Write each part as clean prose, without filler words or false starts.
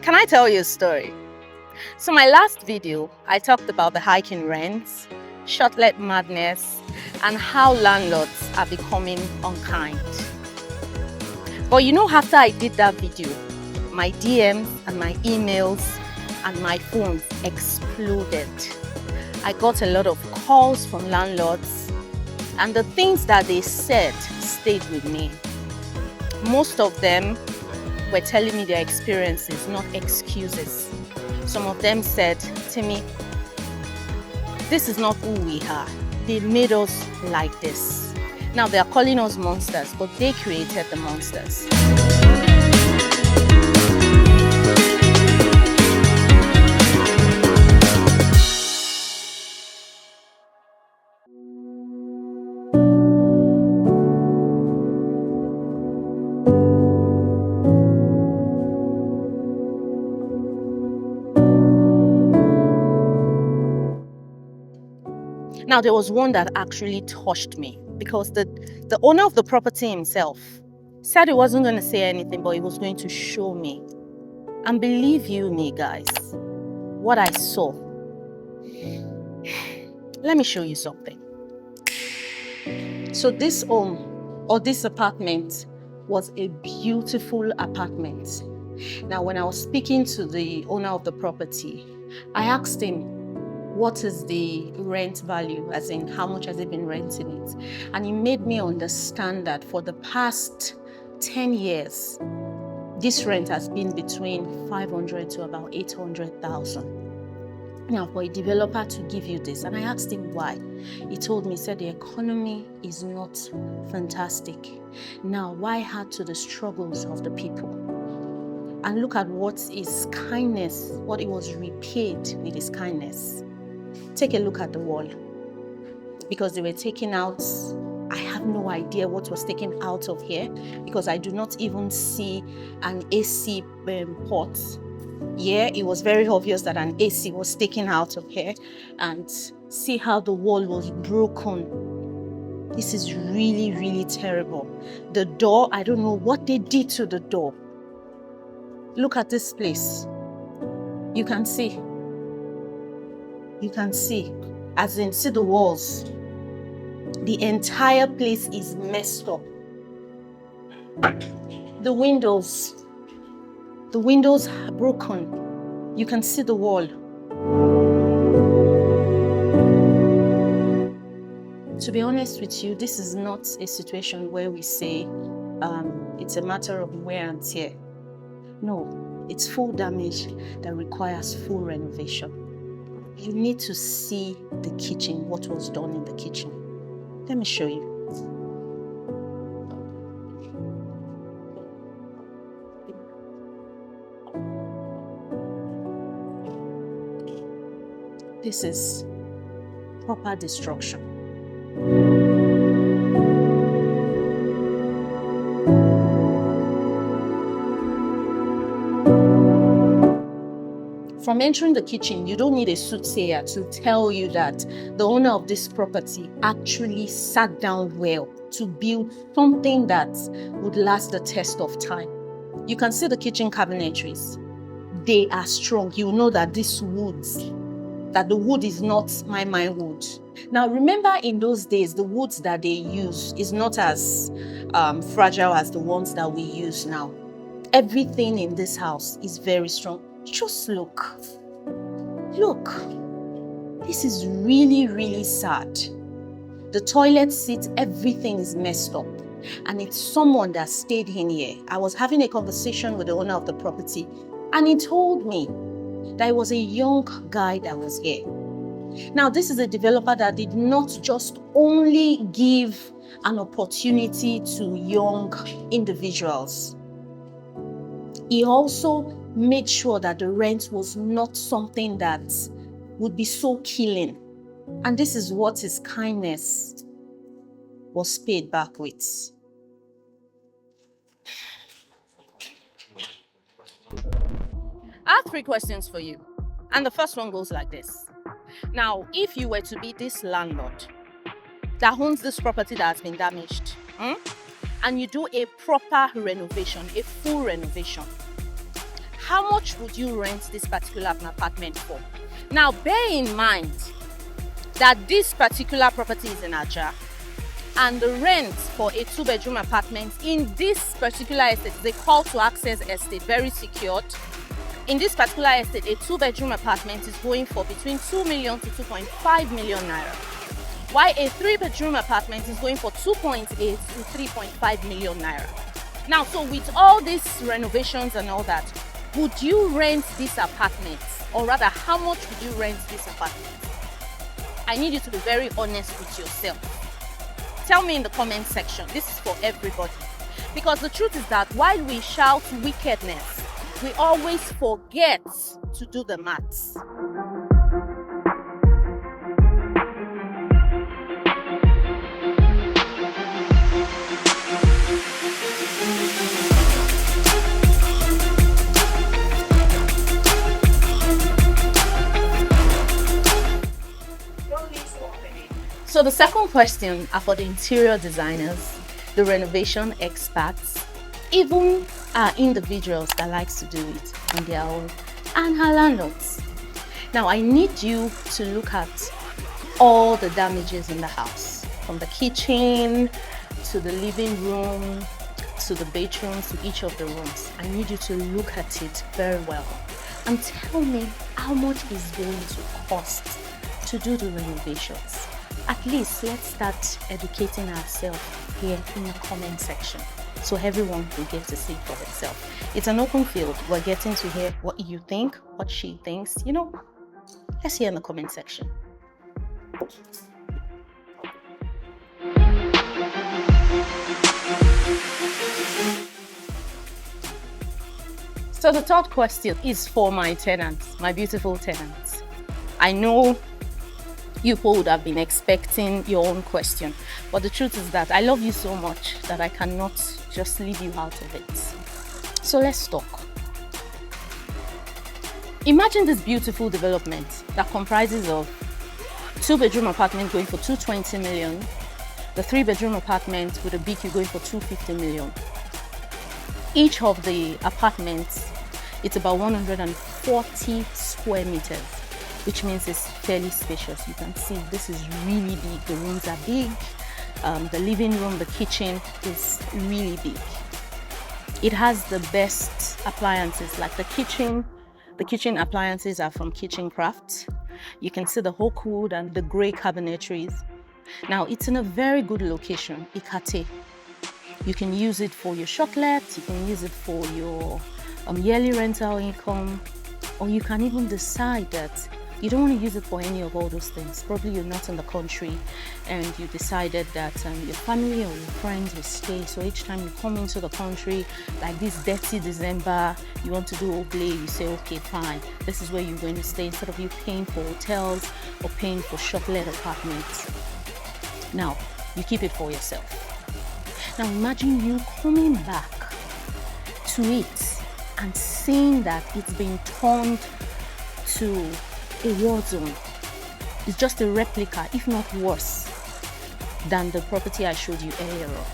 Can I tell you a story? So my last video, I talked about the hike in rents, short-let madness, and how landlords are becoming unkind. But you know, after I did that video, my DMs and my emails and my phones exploded. I got a lot of calls from landlords, and the things that they said stayed with me. Most of them were telling me their experiences, not excuses. Some of them said, Timmy, this is not who we are. They made us like this. Now they are calling us monsters, but they created the monsters. Now, there was one that actually touched me because the owner of the property himself said he wasn't going to say anything, but he was going to show me. And believe you me, guys, what I saw. Let me show you something. So this home or this apartment was a beautiful apartment. Now, when I was speaking to the owner of the property, I asked him, what is the rent value, as in how much has he been renting it? And he made me understand that for the past 10 years, this rent has been between 500 to about 800,000. Now, for a developer to give you this, and I asked him why. He told me, he said the economy is not fantastic. Now, why add to the struggles of the people? And look at what his kindness, what he was repaid with his kindness. Take a look at the wall, because they were taking out, I have no idea what was taken out of here, because I do not even see an AC port. Yeah, it was very obvious that an AC was taken out of here, and see how the wall was broken. This is really, really terrible. The door, I don't know what they did to the door. Look at this place. You can see, as in, see the walls. The entire place is messed up. The windows are broken. You can see the wall. To be honest with you, this is not a situation where we say it's a matter of wear and tear. No, it's full damage that requires full renovation. You need to see the kitchen, what was done in the kitchen. Let me show you. This is proper destruction. From entering the kitchen, you don't need a soothsayer to tell you that the owner of this property actually sat down well to build something that would last the test of time. You can see the kitchen cabinetries. They are strong. You know that the wood is not my wood. Now, remember, in those days, the woods that they use is not as fragile as the ones that we use now. Everything in this house is very strong. Just look. This is really, really sad. The toilet seat, everything is messed up. And it's someone that stayed in here. I was having a conversation with the owner of the property, and he told me that it was a young guy that was here. Now, this is a developer that did not just only give an opportunity to young individuals. He also made sure that the rent was not something that would be so killing. And this is what his kindness was paid back with. I have 3 questions for you. And the first one goes like this. Now, if you were to be this landlord that owns this property that has been damaged, and you do a proper renovation, a full renovation, how much would you rent this particular apartment for? Now, bear in mind that this particular property is in Aja, and the rent for a 2-bedroom apartment in this particular estate, the call to access estate, very secured. In this particular estate, a 2-bedroom apartment is going for between 2 million to 2.5 million naira. While a 3-bedroom apartment is going for 2.8 to 3.5 million naira. Now, so with all these renovations and all that, would you rent this apartment? Or rather, how much would you rent this apartment? I need you to be very honest with yourself. Tell me in the comment section. This is for everybody. Because the truth is that while we shout wickedness, we always forget to do the maths. So the second question are for the interior designers, the renovation experts, even individuals that likes to do it on their own, and our landlords. Now I need you to look at all the damages in the house, from the kitchen to the living room to the bedrooms to each of the rooms. I need you to look at it very well and tell me how much is going to cost to do the renovations. At least let's start educating ourselves here in the comment section so everyone will get to see for themselves. It's an open field. We're getting to hear what you think, what she thinks. You know, let's hear in the comment section. So the third question is for my tenants, my beautiful tenants. I know you would have been expecting your own question, but the truth is that I love you so much that I cannot just leave you out of it. So let's talk. Imagine this beautiful development that comprises of 2-bedroom apartment going for 220 million, the 3-bedroom apartment with a BQ going for 250 million. Each of the apartments, it's about 140 square meters, which means it's fairly spacious. You can see this is really big. The rooms are big. The living room, the kitchen is really big. It has the best appliances, like the kitchen appliances are from Kitchen Crafts. You can see the oak wood and the gray cabinetries. Now, it's in a very good location, Ikate. You can use it for your shortlet, you can use it for your yearly rental income, or you can even decide that you don't want to use it for any of all those things. Probably you're not in the country and you decided that your family or your friends will stay. So each time you come into the country, like this dirty December, you want to do oblay, you say, okay, fine, this is where you're going to stay instead of you paying for hotels or paying for shop-let apartments. Now, you keep it for yourself. Now imagine you coming back to it and seeing that it's been turned to a war zone. It's just a replica, if not worse, than the property I showed you earlier on.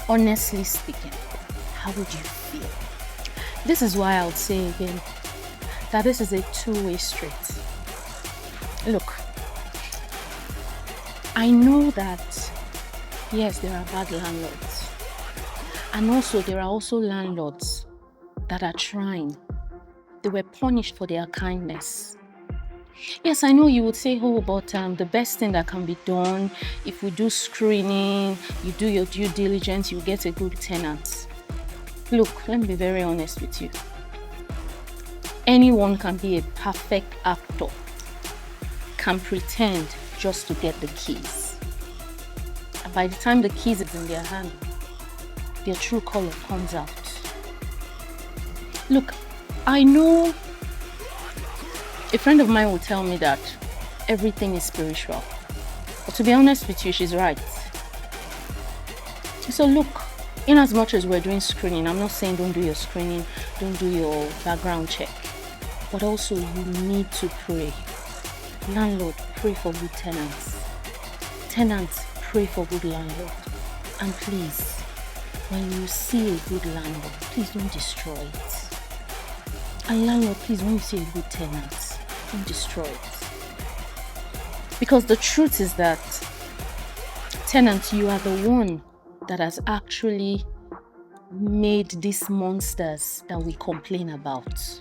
Honestly speaking, how would you feel? This is why I would say again that this is a two-way street. Look, I know that yes, there are bad landlords, and also there are also landlords that are trying. They were punished for their kindness. Yes, I know you would say, oh, but the best thing that can be done, if we do screening, you do your due diligence, you get a good tenant. Look, let me be very honest with you. Anyone can be a perfect actor, can pretend just to get the keys. And by the time the keys is in their hand, their true color comes out. Look, I know a friend of mine will tell me that everything is spiritual. But to be honest with you, she's right. So look, in as much as we're doing screening, I'm not saying don't do your screening, don't do your background check. But also you need to pray. Landlord, pray for good tenants. Tenants, pray for good landlord. And please, when you see a good landlord, please don't destroy it. And landlord, please, when you say a good tenant, don't destroy it. Because the truth is that, tenant, you are the one that has actually made these monsters that we complain about.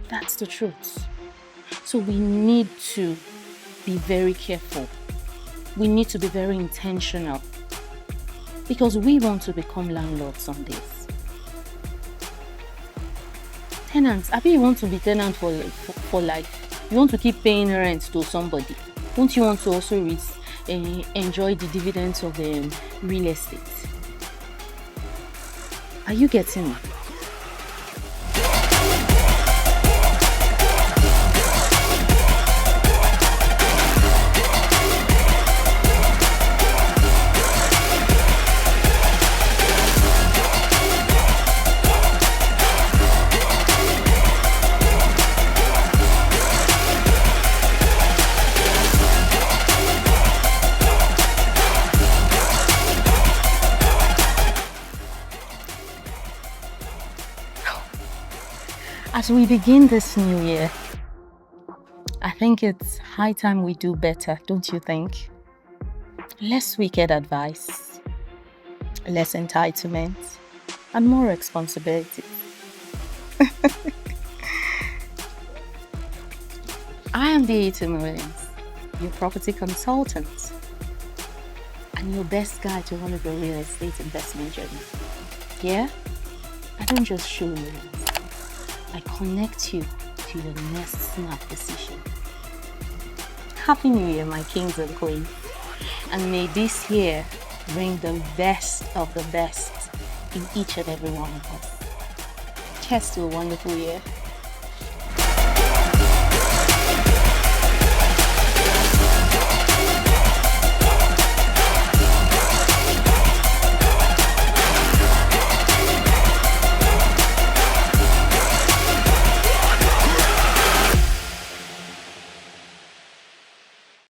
That's the truth. So we need to be very careful. We need to be very intentional. Because we want to become landlords on this. Tenants, I think you want to be tenant for life. You want to keep paying rent to somebody. Don't you want to also enjoy the dividends of real estate? Are you getting me? As we begin this new year, I think it's high time we do better, don't you think? Less wicked advice, less entitlement, and more responsibility. I am the Williams, your property consultant, and your best guide to one of your real estate investment journey. Yeah? I don't just show you. I connect you to your next smart decision. Happy New Year, my kings and queens. And may this year bring the best of the best in each and every one of us. Cheers to a wonderful year.